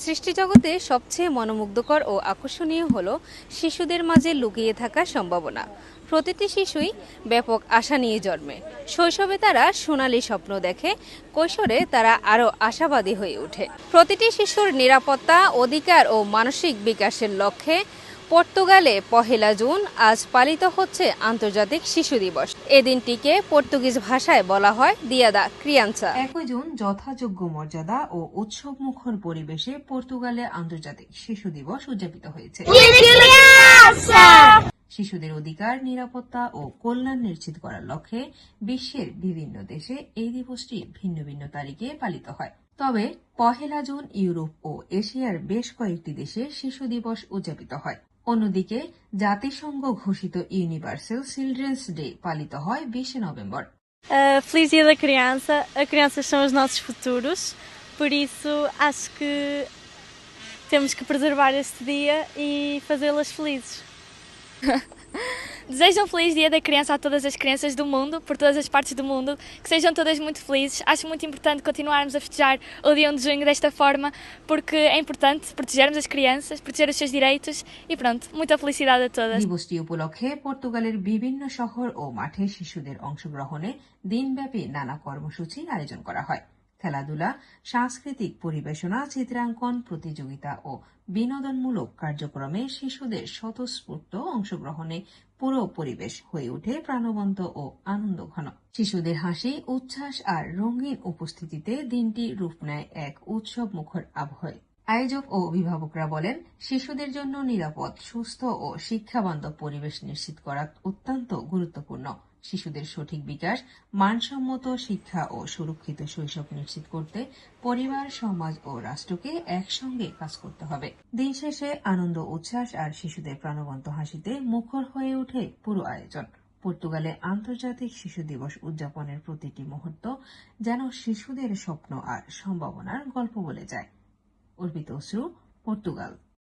সৃষ্টিজগতে সবচেয়ে মনোমুগ্ধকর ও আকর্ষণীয় হলো শিশুদের মাঝে লুকিয়ে থাকা সম্ভাবনা। প্রতিটি শিশুই ব্যাপক আশা নিয়ে জন্মে। শৈশবে তারা সোনালী স্বপ্ন দেখে, কৈশোরে তারা আরও আশাবাদী হয়ে ওঠে। প্রতিটি শিশুর নিরাপত্তা, অধিকার ও মানসিক বিকাশের লক্ষ্যে পর্তুগালে 1 জুন আজ পালিত হচ্ছে আন্তর্জাতিক শিশু দিবস। এ দিনটিকে পর্তুগিজ ভাষায় বলা হয় দিয়া দা ক্রিয়ান্সা। 1 জুন যথাযোগ্য মর্যাদা ও উৎসবমুখর পরিবেশে পর্তুগালে আন্তর্জাতিক শিশু দিবস উদযাপিত হয়েছে। শিশুদের অধিকার, নিরাপত্তা ও কল্যাণ নিশ্চিত করার লক্ষ্যে বিশ্বের বিভিন্ন দেশে এই দিবসটি ভিন্ন ভিন্ন তারিখে পালিত হয়। তবে 1 জুন ইউরোপ ও এশিয়ার বেশ কয়েকটি দেশে শিশু দিবস উদযাপিত হয়। অন্যদিকে জাতিসংঘ ঘোষিত ইউনিভার্সাল চিলড্রেন্স ডে পালিত হয় 20 November. Feliz Dia da Criança. As crianças são os nossos futuros, por isso acho que temos que preservar este dia e fazê-las felizes. Desejo um feliz Dia da Criança a todas as crianças do mundo, por todas as partes do mundo, que sejam todas muito felizes. Acho muito importante continuarmos a festejar o dia 1 de junho desta forma, porque é importante protegermos as crianças, proteger os seus direitos e pronto, muita felicidade a todas. দিবসটি উপলক্ষে পর্তুগালের বিভিন্ন শহর ও মাঠে শিশুদের অংশগ্রহণে দিনব্যাপী নানা কর্মসূচি আয়োজন করা হয়। খেলাধুলা, সাংস্কৃতিক পরিবেশনা, চিত্রাঙ্কন প্রতিযোগিতা ও বিনোদনমূলক কার্যক্রমে শিশুদের স্বতঃস্ফূর্ত অংশগ্রহণে পুরো পরিবেশ হয়ে ওঠে প্রাণবন্ত ও আনন্দঘন। শিশুদের হাসি, উচ্ছ্বাস আর রঙিন উপস্থিতিতে দিনটি রূপ নেয় এক উৎসব মুখর আবহে। আয়োজক ও অভিভাবকরা বলেন, শিশুদের জন্য নিরাপদ, সুস্থ ও শিক্ষাবান্ধব পরিবেশ নিশ্চিত করা অত্যন্ত গুরুত্বপূর্ণ। শিশুদের সঠিক বিকাশ, মানসম্মত শিক্ষা ও সুরক্ষিত শৈশব নিশ্চিত করতে পরিবার, সমাজ ও রাষ্ট্রকে একসঙ্গে কাজ করতে হবে। দিন শেষে আনন্দ, উচ্ছ্বাস আর শিশুদের প্রাণবন্ত হাসিতে মুখর হয়ে ওঠে পুরো আয়োজন। পর্তুগালে আন্তর্জাতিক শিশু দিবস উদযাপনের প্রতিটি মুহূর্ত যেন শিশুদের স্বপ্ন আর সম্ভাবনার গল্প বলে যায়। অর্পিত অশ্রু, পর্তুগাল।